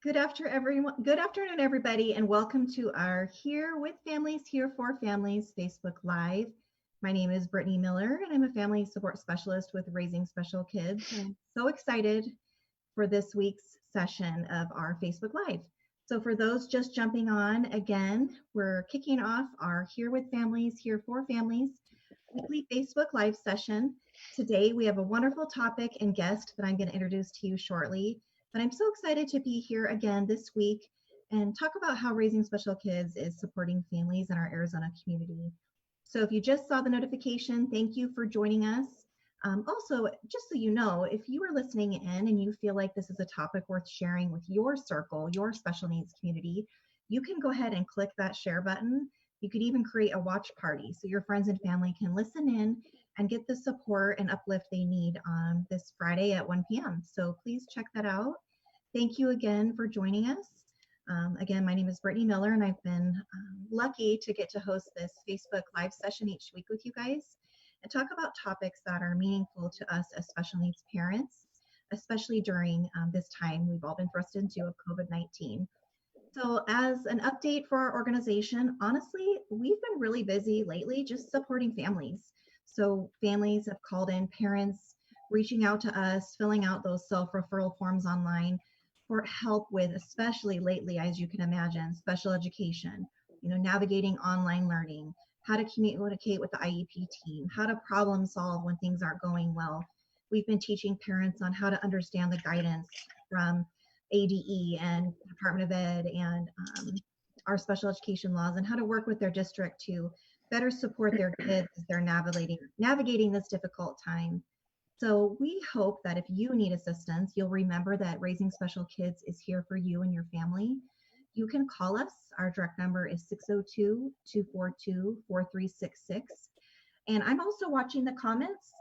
Good afternoon, everybody, and welcome to our Here with Families, Here for Families Facebook Live. My name is Brittany Miller, and I'm a family support specialist with Raising Special Kids. And I'm so excited for this week's session of our Facebook Live. So for those just jumping on, again, we're kicking off our Here with Families, Here for Families weekly Facebook Live session. Today, we have a wonderful topic and guest that I'm going to introduce to you shortly. But I'm so excited to be here again this week and talk about how Raising Special Kids is supporting families in our Arizona community. So if you just saw the notification, thank you for joining us. Also, just so you know, if you are listening in and you feel like this is a topic worth sharing with your circle, your special needs community, you can go ahead and click that share button. You could even create a watch party so your friends and family can listen in and get the support and uplift they need on this Friday at 1 p.m. So please check that out. Thank you again for joining us. Again, my name is Brittany Miller, and I've been lucky to get to host this Facebook Live session each week with you guys and talk about topics that are meaningful to us as special needs parents, especially during this time we've all been thrust into of COVID-19. So as an update for our organization, honestly, we've been really busy lately just supporting families. So families have called in, parents reaching out to us, filling out those self-referral forms online for help with, especially lately, as you can imagine, special education, navigating online learning, how to communicate with the IEP team, how to problem solve when things aren't going well. We've been teaching parents on how to understand the guidance from ADE and Department of Ed and our special education laws and how to work with their district to better support their kids as they're navigating this difficult time. So we hope that if you need assistance, you'll remember that Raising Special Kids is here for you and your family. You can call us. Our direct number is 602-242-4366. And I'm also watching the comments.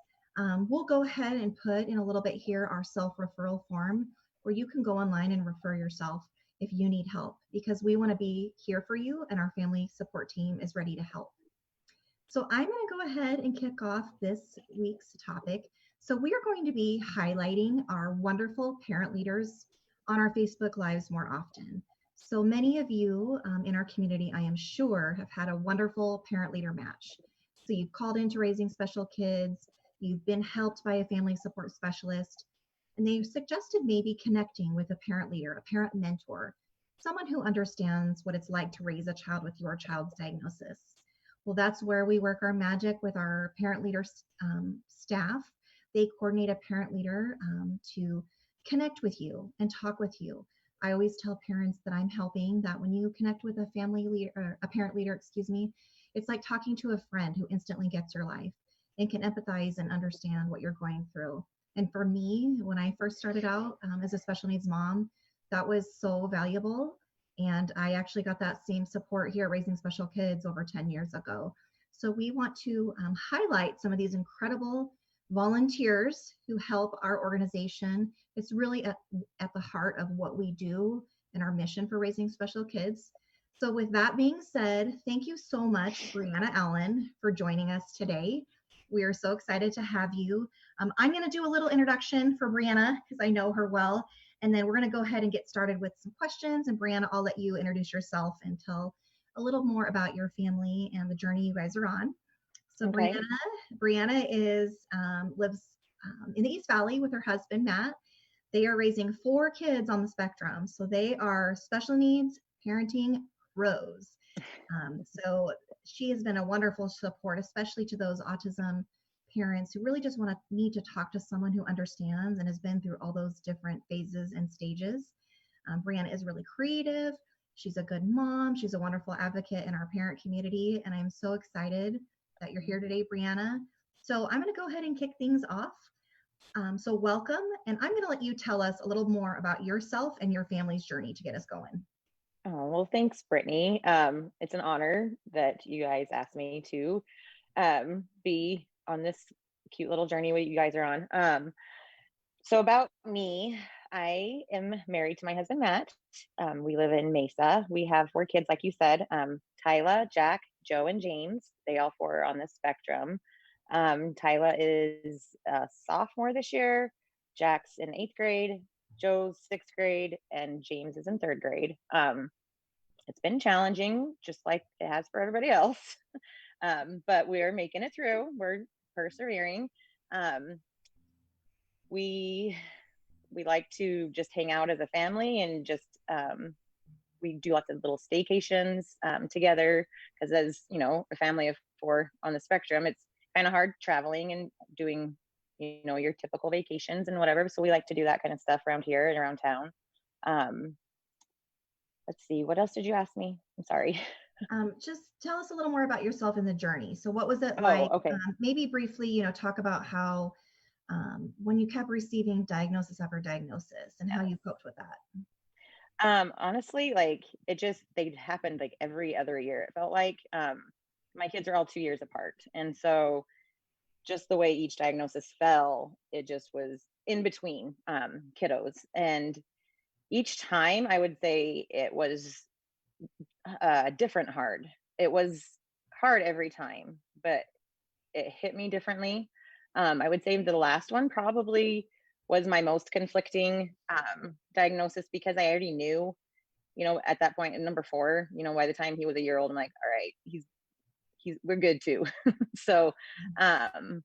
We'll go ahead and put in a little bit here our self-referral form where you can go online and refer yourself if you need help, because we want to be here for you and our family support team is ready to help. So I'm going to go ahead and kick off this week's topic. So we are going to be highlighting our wonderful parent leaders on our Facebook Lives more often. So many of you in our community, I am sure, have had a wonderful parent leader match. So you've called into Raising Special Kids, you've been helped by a family support specialist, and they've suggested maybe connecting with a parent leader, a parent mentor, someone who understands what it's like to raise a child with your child's diagnosis. Well, that's where we work our magic with our parent leader staff. They coordinate a parent leader to connect with you and talk with you. I always tell parents that I'm helping, that when you connect with a family leader, or a parent leader, it's like talking to a friend who instantly gets your life and can empathize and understand what you're going through. And for me, when I first started out as a special needs mom, that was so valuable. And I actually got that same support here at Raising Special Kids over 10 years ago. So we want to highlight some of these incredible volunteers who help our organization. It's really at the heart of what we do and our mission for Raising Special Kids. So with that being said, thank you so much, Brianna Allen, for joining us today. We are so excited to have you. I'm going to do a little introduction for Brianna because I know her well, and then we're going to go ahead and get started with some questions. And Brianna, I'll let you introduce yourself and tell a little more about your family and the journey you guys are on. So Okay. Brianna lives in the East Valley with her husband, Matt. They are raising 4 kids on the spectrum. So they are special needs parenting pros. So she has been a wonderful support, especially to those autism parents who really just need to talk to someone who understands and has been through all those different phases and stages. Brianna is really creative. She's a good mom. She's a wonderful advocate in our parent community. And I'm so excited that you're here today, Brianna. So I'm going to go ahead and kick things off. So welcome. And I'm going to let you tell us a little more about yourself and your family's journey to get us going. Oh, well, thanks, Brittany. It's an honor that you guys asked me to be on this cute little journey what you guys are on. So about me, I am married to my husband, Matt. We live in Mesa. We have 4 kids, like you said, Tyla, Jack, Joe, and James. They all 4 are on the spectrum. Tyla is a sophomore this year. Jack's in 8th grade. Joe's 6th grade, and James is in 3rd grade. It's been challenging, just like it has for everybody else. But we're making it through. We're persevering. Um, we we like to just hang out as a family and just we do lots of little staycations together, because as you know, a family of 4 on the spectrum, it's kind of hard traveling and doing, you know, your typical vacations and whatever. So we like to do that kind of stuff around here and around town. um, let's see, what else did you ask me? I'm sorry. Just tell us a little more about yourself in the journey. So what was it Oh, like? okay. Maybe briefly, talk about how when you kept receiving diagnosis after diagnosis and how you coped with that. Honestly, like it just they happened like every other year. It felt like my kids are all 2 years apart, and so just the way each diagnosis fell, it just was in between kiddos, and each time I would say it was different hard. It was hard every time, but it hit me differently. I would say the last one probably was my most conflicting diagnosis, because I already knew, you know, at that point in number 4, you know, by the time he was a year old, I'm like, all right, he's we're good too. So, um,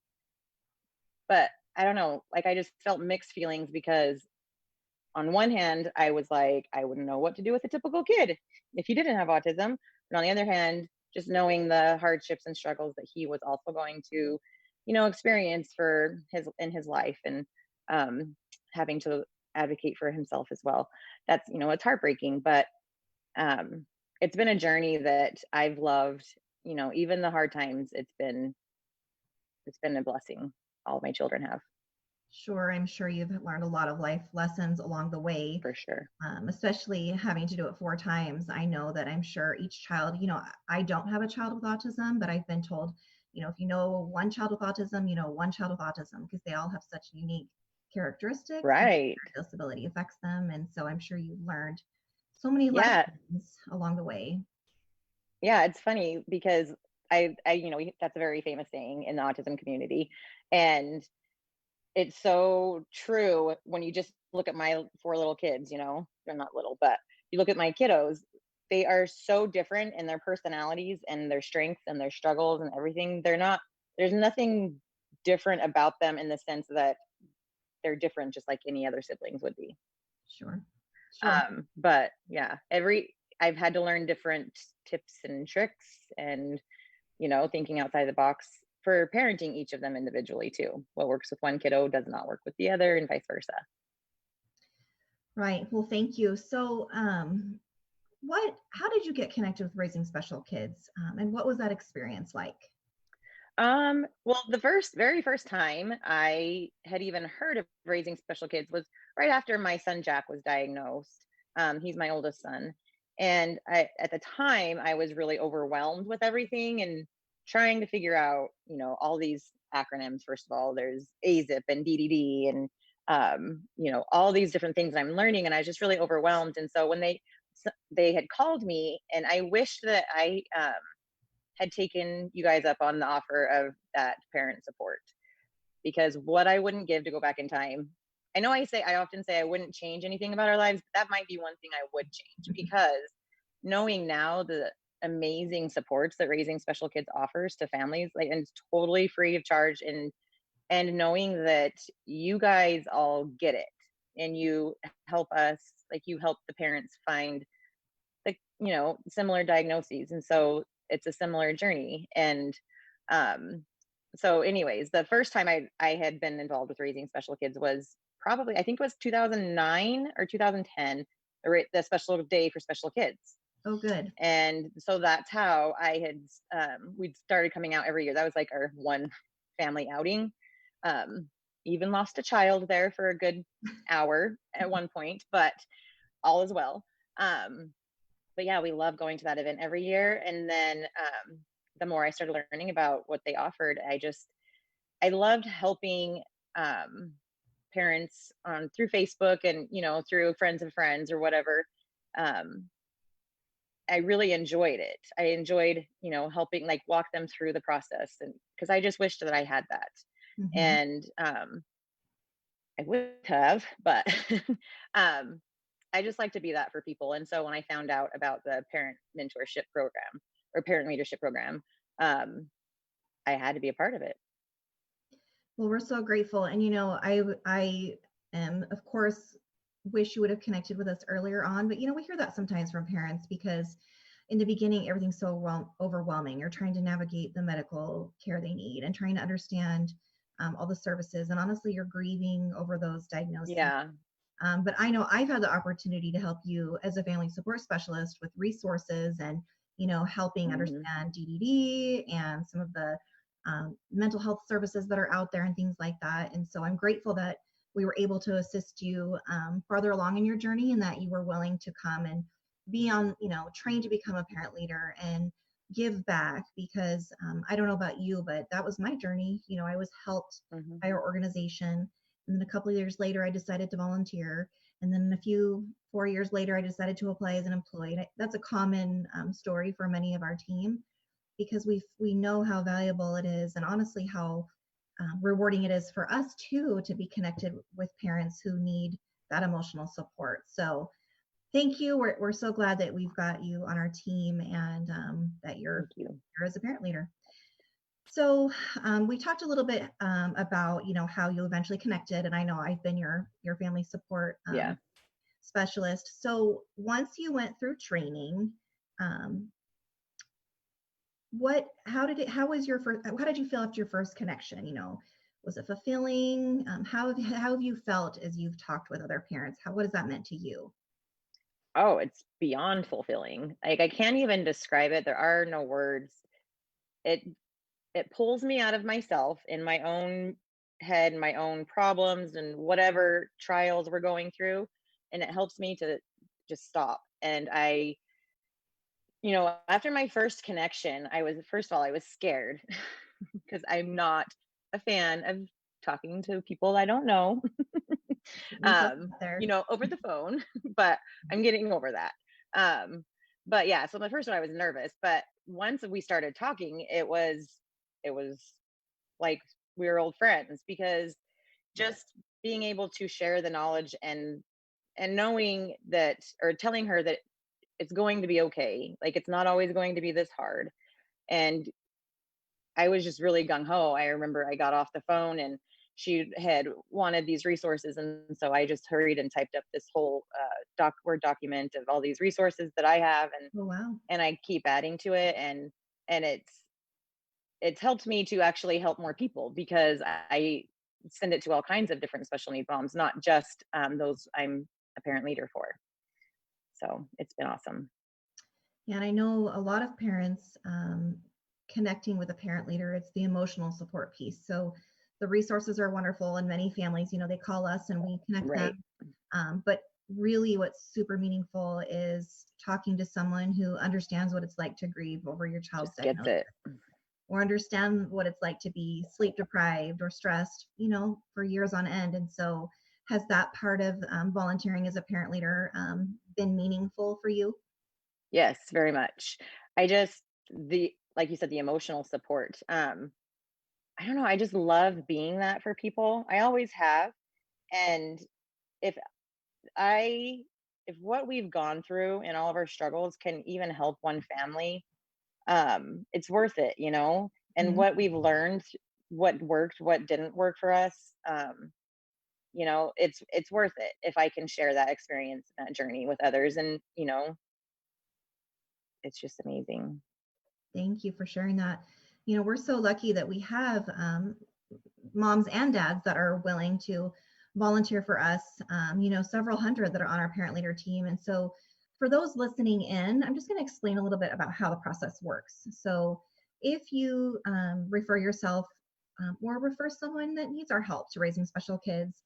but I don't know, like I just felt mixed feelings, because on one hand, I was like, I wouldn't know what to do with a typical kid if he didn't have autism. And on the other hand, just knowing the hardships and struggles that he was also going to, you know, experience for his in his life, and um, having to advocate for himself as well. That's, you know, it's heartbreaking, but um, it's been a journey that I've loved. You know, even the hard times, it's been a blessing. All my children have, Sure, I'm sure you've learned a lot of life lessons along the way, for sure. especially having to do it 4 times. I know that I'm sure each child, I don't have a child with autism, but I've been told, if you know one child with autism, you know one child with autism because they all have such unique characteristics and Right. disability affects them. And so I'm sure you've learned so many Yeah. lessons along the way. Yeah, it's funny because you know, that's a very famous saying in the autism community, and it's so true when you just look at my 4 little kids. You know, they're not little, but you look at my kiddos, they are so different in their personalities and their strengths and their struggles and everything. There's nothing different about them in the sense that they're different, just like any other siblings would be. Sure. Sure. But yeah, I've had to learn different tips and tricks, and you know, thinking outside the box for parenting each of them individually too. What works with one kiddo does not work with the other, and vice versa. Right. Well, thank you. So, how did you get connected with raising special kids? And what was that experience like? Well, the very first time I had even heard of raising special kids was right after my son Jack was diagnosed. He's my oldest son. And at the time, I was really overwhelmed with everything and trying to figure out, you know, all these acronyms. First of all, there's AZIP and DDD and, you know, all these different things I'm learning. And I was just really overwhelmed. And so when they had called me, and I wished that I had taken you guys up on the offer of that parent support, because what I wouldn't give to go back in time. I often say I wouldn't change anything about our lives, but that might be one thing I would change, because knowing now the amazing supports that raising special kids offers to families, like, and it's totally free of charge, and knowing that you guys all get it, and you help us, like you help the parents find, like, you know, similar diagnoses, and so it's a similar journey. And um so anyways, the first time I had been involved with raising special kids was probably, I think it was 2009 or 2010, the special day for special kids. Oh, good. And so that's how I had we'd started coming out every year. That was like our one family outing. um Even lost a child there for a good hour at one point, but all is well. um but yeah, we love going to that event every year. And then the more I started learning about what they offered, I loved helping um, parents on through Facebook, and you know, through friends of friends or whatever. Um, I really enjoyed it. I enjoyed, you know, helping like walk them through the process, and because I just wished that I had that. Hmm. And I would have, but um, I just like to be that for people. And so when I found out about the parent mentorship program or parent leadership program, um, I had to be a part of it. Well, we're so grateful. And, I am, of course, wish you would have connected with us earlier on. But, we hear that sometimes from parents because in the beginning, everything's so overwhelming. You're trying to navigate the medical care they need and trying to understand all the services. And honestly, you're grieving over those diagnoses. Yeah. But I know I've had the opportunity to help you as a family support specialist with resources and, helping Hmm. understand DDD and some of the mental health services that are out there and things like that. And so I'm grateful that we were able to assist you farther along in your journey and that you were willing to come and be on, trained to become a parent leader and give back because I don't know about you, but that was my journey. I was helped Hmm. by our organization, and then a couple of years later, I decided to volunteer. And then 4 years later, I decided to apply as an employee. That's a common story for many of our team because we know how valuable it is, and honestly, how rewarding it is for us too to be connected with parents who need that emotional support. So thank you. We're so glad that we've got you on our team and that you're Thank you. here as a parent leader. So we talked a little bit about how you eventually connected, and I know I've been your family support Yeah. specialist. So once you went through training, um, how did you feel after your first connection? Was it fulfilling? How have you felt as you've talked with other parents? What has that meant to you? Oh, it's beyond fulfilling. Like I can't even describe it. There are no words. It it pulls me out of myself in my own head, my own problems and whatever trials we're going through, and it helps me to just stop. And after my first connection, I was first of all I was scared because I'm not a fan of talking to people I don't know, We both got there. over the phone, but I'm getting over that. Um, but yeah, so the first one I was nervous, but once we started talking, it was like we were old friends because just being able to share the knowledge and knowing that or telling her that it's going to be okay. Like it's not always going to be this hard. And I was just really gung ho. I remember I got off the phone and she had wanted these resources. And so I just hurried and typed up this whole Word document of all these resources that I have. And, Oh, wow. and I keep adding to it. And it's helped me to actually help more people because I send it to all kinds of different special needs moms, not just those I'm a parent leader for. So it's been awesome. Yeah, and I know a lot of parents connecting with a parent leader, it's the emotional support piece. So the resources are wonderful, and many families, they call us and we connect them. Right. But really, what's super meaningful is talking to someone who understands what it's like to grieve over your child's Just gets diagnosis it. or understand what it's like to be sleep deprived or stressed, for years on end. And so, has that part of volunteering as a parent leader been meaningful for you? Yes, very much. I just the like you said, the emotional support. I don't know, I just love being that for people. I always have. And if I if what we've gone through and all of our struggles can even help one family, it's worth it. And Mhm. what we've learned, what worked, what didn't work for us, it's worth it if I can share that experience, that journey with others. And it's just amazing. Thank you for sharing that. We're so lucky that we have moms and dads that are willing to volunteer for us, several hundred that are on our parent leader team. And so, for those listening in, I'm just going to explain a little bit about how the process works. So, if you refer yourself or refer someone that needs our help to raising special kids,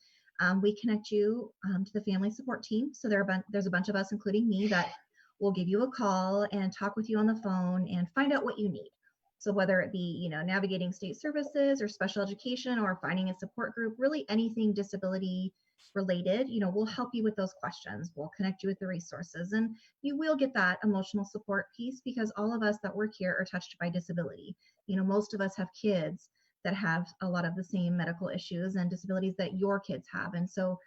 we connect you to the family support team. So, there's a bunch of us, including me, that will give you a call and talk with you on the phone and find out what you need. So whether it be, navigating state services or special education or finding a support group, really anything disability related, we'll help you with those questions. We'll connect you with the resources and you will get that emotional support piece because all of us that work here are touched by disability. Most of us have kids that have a lot of the same medical issues and disabilities that your kids have. And so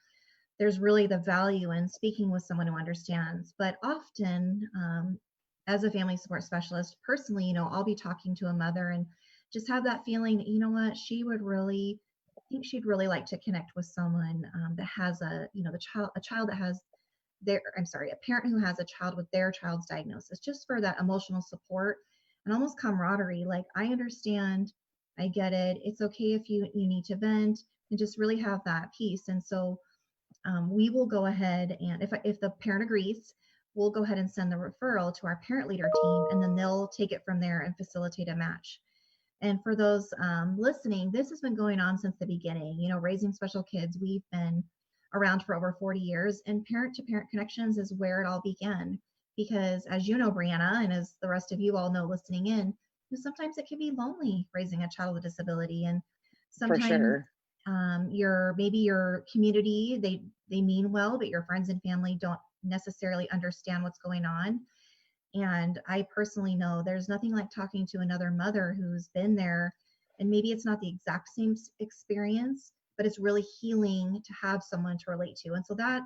there's really the value in speaking with someone who understands. But often, as a family support specialist, personally, I'll be talking to a mother and just have that feeling, you know what, I think she'd really like to connect with someone that has a child that has a parent who has a child with their child's diagnosis, just for that emotional support and almost camaraderie. Like, I understand, I get it. It's okay if you need to vent, and just really have that peace. And so we will go ahead, and if the parent agrees, we'll go ahead and send the referral to our parent leader team, and then they'll take it from there and facilitate a match. And for those listening, this has been going on since the beginning. Raising Special Kids, we've been around for over 40 years, and Parent to Parent Connections is where it all began. Because as you know, Brianna, and as the rest of you all know listening in, sometimes it can be lonely raising a child with a disability. And For sometimes sure. your community, they mean well, but your friends and family don't necessarily understand what's going on. And I personally know there's nothing like talking to another mother who's been there, and maybe it's not the exact same experience, but it's really healing to have someone to relate to. And so that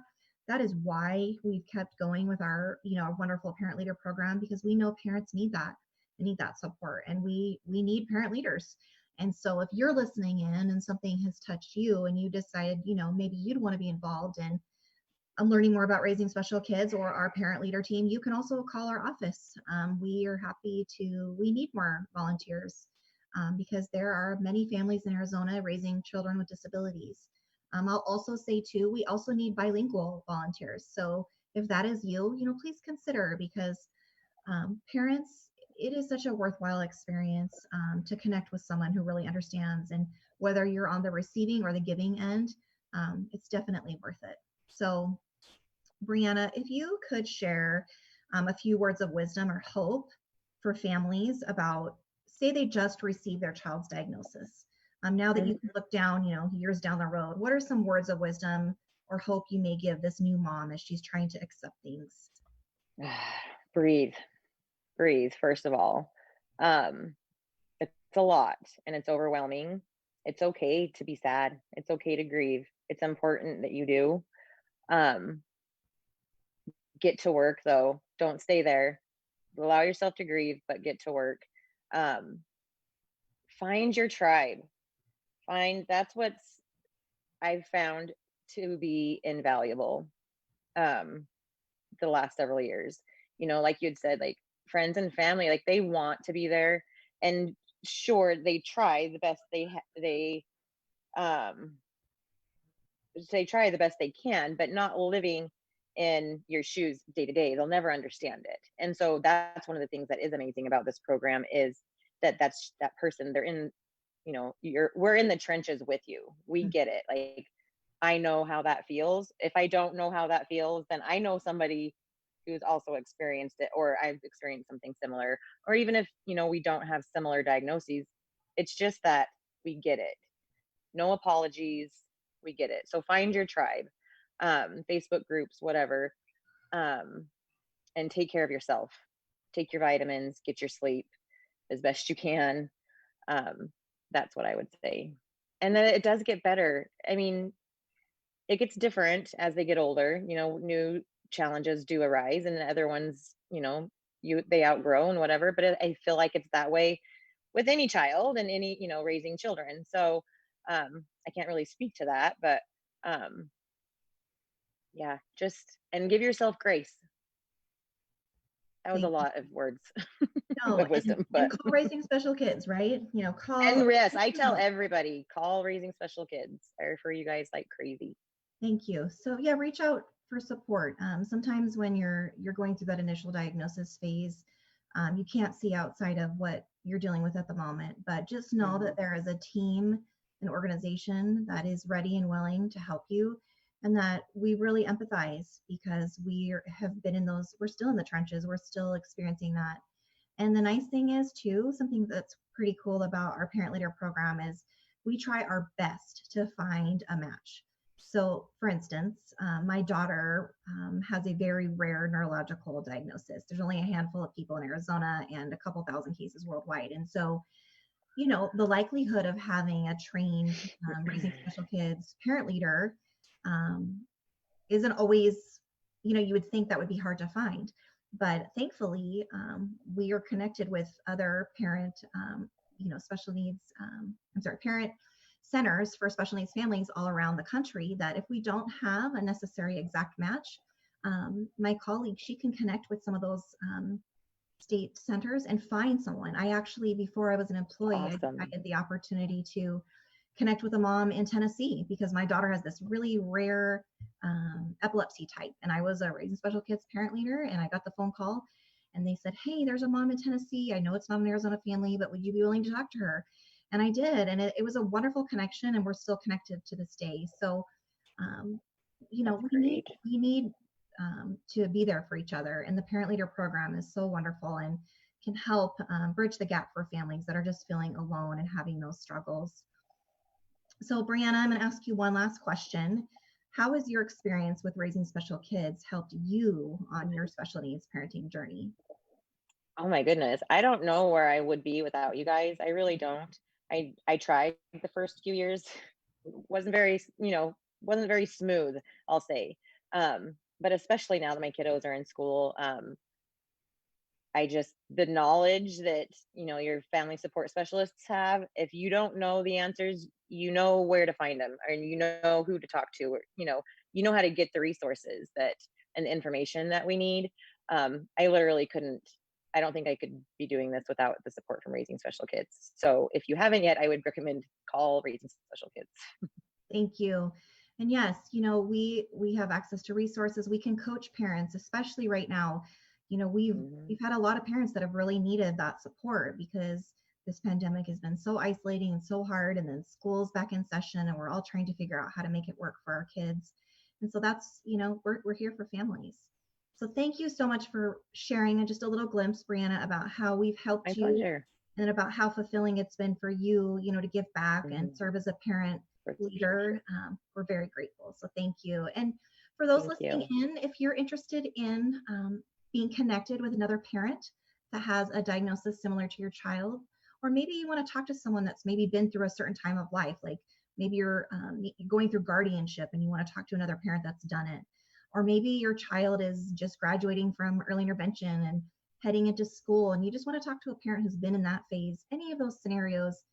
is why we've kept going with our wonderful parent leader program, because we know parents need that. They need that support, and we need parent leaders. And so if you're listening in and something has touched you and you decided, maybe you'd want to be involved in learning more about raising special kids or our parent leader team, you can also call our office. We are happy we need more volunteers because there are many families in Arizona raising children with disabilities. I'll also say too, we also need bilingual volunteers. So if that is you, please consider, because parents, it is such a worthwhile experience to connect with someone who really understands. And whether you're on the receiving or the giving end, it's definitely worth it. So, Brianna, if you could share a few words of wisdom or hope for families about, say they just received their child's diagnosis. Now that you can look down, years down the road, what are some words of wisdom or hope you may give this new mom as she's trying to accept things? Breathe, breathe, first of all. It's a lot and it's overwhelming. It's okay to be sad. It's okay to grieve. It's important that you do. Get to work though. Don't stay there. Allow yourself to grieve, but get to work. Find your tribe. That's what's I've found to be invaluable the last several years. Like you'd said, like friends and family, like they want to be there, and sure, they try the best um they try the best they can, but not living in your shoes day to day. They'll never understand it. And so that's one of the things that is amazing about this program is that's that person, they're in, we're in the trenches with you. We get it. Like, I know how that feels. If I don't know how that feels, then I know somebody who's also experienced it, or I've experienced something similar, or even if, we don't have similar diagnoses, it's just that we get it. No apologies. We get it. So find your tribe, Facebook groups, whatever, and take care of yourself. Take your vitamins, get your sleep as best you can. That's what I would say. And then it does get better. I mean, it gets different as they get older. New challenges do arise, and other ones, they outgrow and whatever. But I feel like it's that way with any child and any, raising children. So I can't really speak to that, but yeah, just and give yourself grace. That was a Thank you. lot of words No, of wisdom, and but call Raising Special Kids, right? and Call. yes, I tell everybody, call Raising Special Kids. I refer you guys like crazy. Thank you. So yeah, reach out for support. Sometimes when you're going through that initial diagnosis phase, you can't see outside of what you're dealing with at the moment, but just know that there is a team, an organization that is ready and willing to help you, and that we really empathize because have been in those, we're still in the trenches, we're still experiencing that. And the nice thing is too, something that's pretty cool about our parent leader program is we try our best to find a match. So for instance, my daughter has a very rare neurological diagnosis. There's only a handful of people in Arizona and a couple thousand cases worldwide. And so you know, the likelihood of having a trained raising special kids parent leader um, isn't always, you know, you would think that would be hard to find. But thankfully, we are connected with other parent, you know, special needs, parent centers for special needs families all around the country that if we don't have a necessary exact match, my colleague, she can connect with some of those state centers and find someone. I actually, before I was an employee, I Awesome. had the opportunity to connect with a mom in Tennessee because my daughter has this really rare epilepsy type. And I was a Raising Special Kids parent leader, and I got the phone call and they said, "Hey, there's a mom in Tennessee. I know it's not an Arizona family, but would you be willing to talk to her?" And I did. And it was a wonderful connection, and we're still connected to this day. So, um, you know, That's great. we need to be there for each other. And the Parent Leader program is so wonderful and can help bridge the gap for families that are just feeling alone and having those struggles. So, Brianna, I'm going to ask you one last question. How has your experience with raising special kids helped you on your special needs parenting journey? Oh my goodness. I don't know where I would be without you guys. I really don't. I tried the first few years. Wasn't very, wasn't very smooth, I'll say. But especially now that my kiddos are in school, I just the knowledge that, your family support specialists have, if you don't know the answers, you know where to find them, and you know who to talk to, or you know how to get the resources that and the information that we need. I literally couldn't I don't think I could be doing this without the support from Raising Special Kids. So if you haven't yet, I would recommend call Raising Special Kids. Thank you. And yes, you know, we have access to resources. We can coach parents, especially right now. You know, Mhm. we've had a lot of parents that have really needed that support because this pandemic has been so isolating and so hard, and then school's back in session and we're all trying to figure out how to make it work for our kids. And so that's, you know, we're here for families. So thank you so much for sharing and just a little glimpse, Brianna, about how we've My helped you pleasure. and about how fulfilling it's been for you, you know, to give back and Mhm. serve as a parent For sure. leader. We're very grateful. So thank you. And for those Thank listening you. in, if you're interested in being connected with another parent that has a diagnosis similar to your child, or maybe you want to talk to someone that's maybe been through a certain time of life, like maybe you're going through guardianship and you want to talk to another parent that's done it, or maybe your child is just graduating from early intervention and heading into school and you just want to talk to a parent who's been in that phase, any of those scenarios,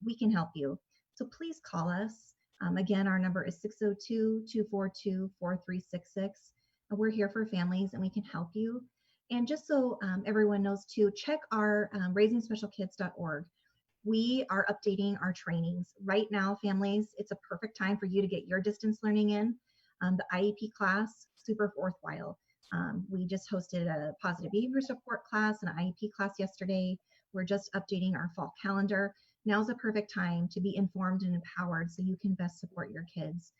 we can help you. So please call us. Again, our number is 602-242-4366. And we're here for families and we can help you. And just so everyone knows too, check our raisingspecialkids.org. We are updating our trainings. Right now, families, it's a perfect time for you to get your distance learning in. The IEP class, super worthwhile. We just hosted a positive behavior support class and an IEP class yesterday. We're just updating our fall calendar. Now's a perfect time to be informed and empowered so you can best support your kids.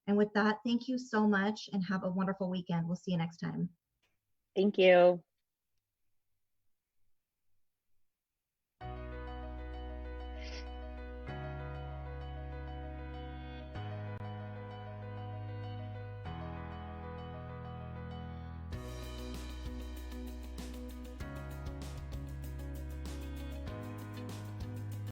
And with that, thank you so much and have a wonderful weekend. We'll see you next time. Thank you.